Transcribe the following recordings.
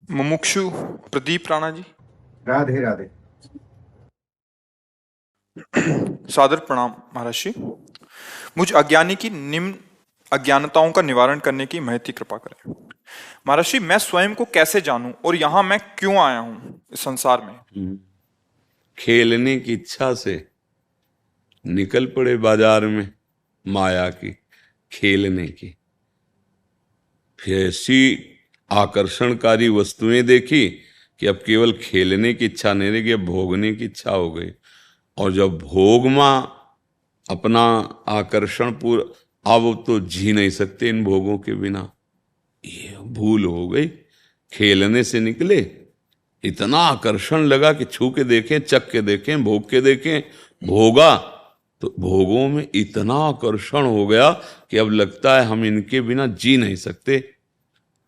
मुमुक्षु प्रदीप राणा जी। राधे राधे। सादर प्रणाम महर्षि। मुझ अज्ञानी की निम्न अज्ञानताओं का निवारण करने की महती कृपा करें। महर्षि, मैं स्वयं को कैसे जानूं और यहाँ मैं क्यों आया हूँ इस संसार में? खेलने की इच्छा से निकल पड़े बाजार में, माया की खेलने की। फिर ऐसी आकर्षणकारी वस्तुएं देखी कि अब केवल खेलने की इच्छा नहीं रही, अब भोगने की इच्छा हो गई। और जब भोग में अपना आकर्षण पूरा, अब तो जी नहीं सकते इन भोगों के बिना, ये भूल हो गई। खेलने से निकले, इतना आकर्षण लगा कि छू के देखें, चख के देखें, भोग के देखें। भोगा तो भोगों में इतना आकर्षण हो गया कि अब लगता है हम इनके बिना जी नहीं सकते।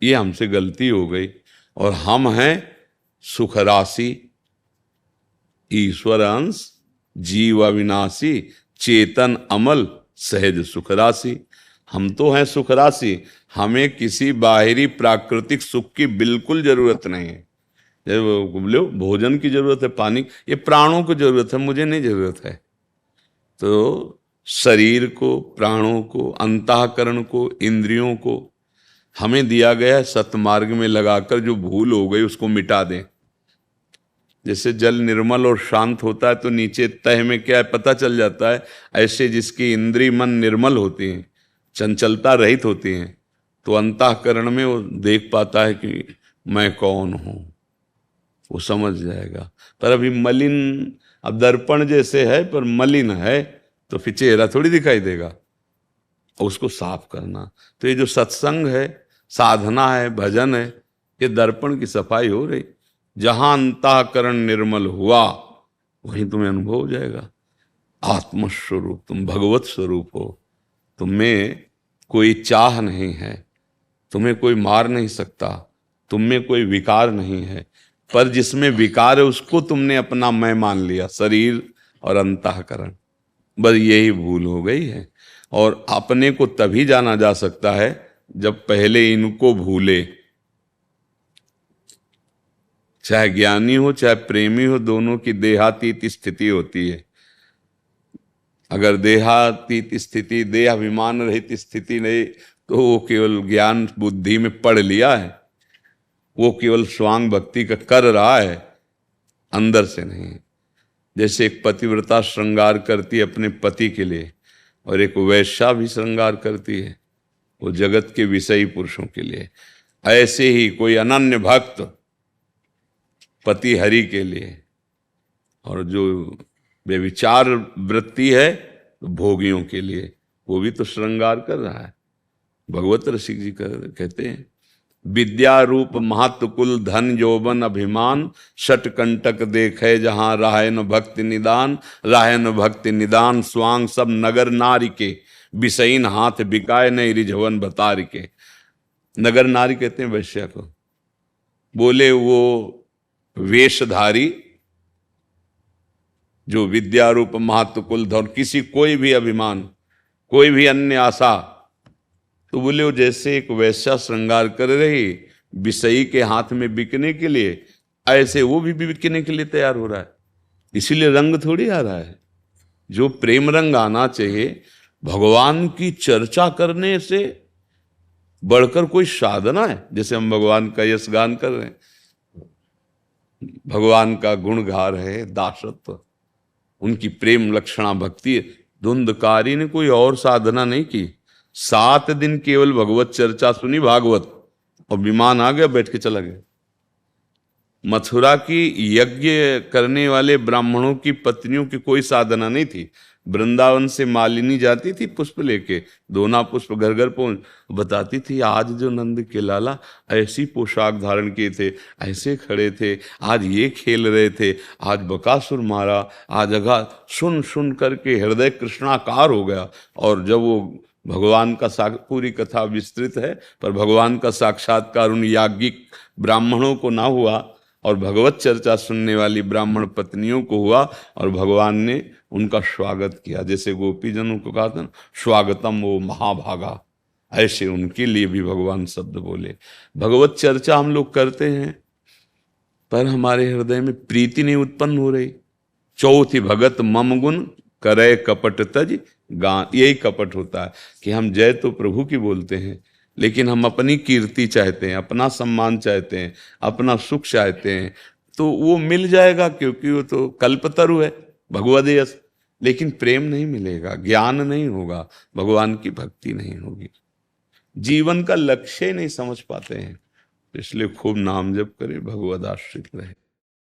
ये हमसे गलती हो गई। और हम हैं सुख राशि, ईश्वर अंश, जीव अविनाशी, चेतन अमल, सहज सुख राशि। हम तो हैं सुख राशि, हमें किसी बाहरी प्राकृतिक सुख की बिल्कुल जरूरत नहीं है। बोले भोजन की जरूरत है, पानी, ये प्राणों को जरूरत है, मुझे नहीं जरूरत है। तो शरीर को, प्राणों को, अंतःकरण को, इंद्रियों को हमें दिया गया है सतमार्ग में लगाकर, जो भूल हो गई उसको मिटा दें। जैसे जल निर्मल और शांत होता है तो नीचे तह में क्या है पता चल जाता है, ऐसे जिसकी इंद्रिय मन निर्मल होती हैं, चंचलता रहित होती हैं, तो अंतःकरण में वो देख पाता है कि मैं कौन हूं, वो समझ जाएगा। पर अभी मलिन, अब दर्पण जैसे है पर मलिन है, तो फिर चेहरा थोड़ी दिखाई देगा। उसको साफ करना, तो ये जो सत्संग है, साधना है, भजन है, ये दर्पण की सफाई हो रही। जहां अंतःकरण निर्मल हुआ वहीं तुम्हें अनुभव हो जाएगा आत्मस्वरूप, तुम भगवत स्वरूप हो। तुम्हें कोई चाह नहीं है, तुम्हें कोई मार नहीं सकता, तुम में कोई विकार नहीं है। पर जिसमें विकार है उसको तुमने अपना मैं मान लिया, शरीर और अंतःकरण। बस यही भूल हो गई है। और अपने को तभी जाना जा सकता है जब पहले इनको भूले। चाहे ज्ञानी हो चाहे प्रेमी हो, दोनों की देहातीत स्थिति होती है। अगर देहातीत स्थिति, देह अभिमान रहित स्थिति नहीं, तो वो केवल ज्ञान बुद्धि में पढ़ लिया है, वो केवल स्वांग भक्ति का कर रहा है, अंदर से नहीं। जैसे एक पतिव्रता श्रृंगार करती है अपने पति के लिए, और एक वैश्या भी श्रृंगार करती है वो जगत के विषयी पुरुषों के लिए, ऐसे ही कोई अनन्य भक्त पति हरि के लिए। और जो व्यभिचार वृत्ति है तो भोगियों के लिए, वो भी तो श्रृंगार कर रहा है। भगवत रसिक जी कहते हैं, विद्या रूप महत्व कुल धन यौवन अभिमान, षट कंटक देखे जहां राहे न भक्ति निदान। राहे न भक्ति निदान स्वांग सब नगर नारी के, विषयीन हाथ बिकाए नहीं रिझवन बतार के। नगर नारी कहते हैं वैश्या को। बोले वो वेशधारी जो विद्या रूप महत्व कुल धन, किसी कोई भी अभिमान, कोई भी अन्य आशा, तो बोले वो जैसे एक वैश्या श्रृंगार कर रही विषयी के हाथ में बिकने के लिए, ऐसे वो भी बिकने के लिए तैयार हो रहा है। इसीलिए रंग थोड़ी आ रहा है। जो प्रेम रंग आना चाहिए, भगवान की चर्चा करने से बढ़कर कोई साधना है। जैसे हम भगवान का यश गान कर रहे हैं, भगवान का गुण गा रहे हैं, दासत्व, उनकी प्रेम लक्षणा भक्ति। धुंधकारी ने कोई और साधना नहीं की, 7 दिन केवल भगवत चर्चा सुनी, भागवत, और विमान आ गया, बैठ के चला गया। मथुरा की यज्ञ करने वाले ब्राह्मणों की पत्नियों की कोई साधना नहीं थी। वृंदावन से मालिनी जाती थी पुष्प लेके, दोना पुष्प घर घर पहुंच बताती थी, आज जो नंद के लाला ऐसी पोशाक धारण किए थे, ऐसे खड़े थे, आज ये खेल रहे थे, आज बकासुर मारा, आज अघा। सुन सुन करके हृदय कृष्णाकार हो गया। और जब वो भगवान का पूरी कथा विस्तृत है, पर भगवान का साक्षात्कार उन याज्ञिक ब्राह्मणों को ना हुआ, और भगवत चर्चा सुनने वाली ब्राह्मण पत्नियों को हुआ, और भगवान ने उनका स्वागत किया। जैसे गोपीजनों को कहा था, स्वागतम वो महाभागा, ऐसे उनके लिए भी भगवान शब्द बोले। भगवत चर्चा हम लोग करते हैं, पर हमारे हृदय में प्रीति नहीं उत्पन्न हो रही। चौथी भगत मम गुण करे कपट तज गान, यही कपट होता है कि हम जय तो प्रभु की बोलते हैं, लेकिन हम अपनी कीर्ति चाहते हैं, अपना सम्मान चाहते हैं, अपना सुख चाहते हैं। तो वो मिल जाएगा क्योंकि वो तो कल्पतरु है, भगवदेयस, लेकिन प्रेम नहीं मिलेगा, ज्ञान नहीं होगा, भगवान की भक्ति नहीं होगी, जीवन का लक्ष्य ही नहीं समझ पाते हैं। इसलिए खूब नाम जप करें, भगवद आश्रित रहे।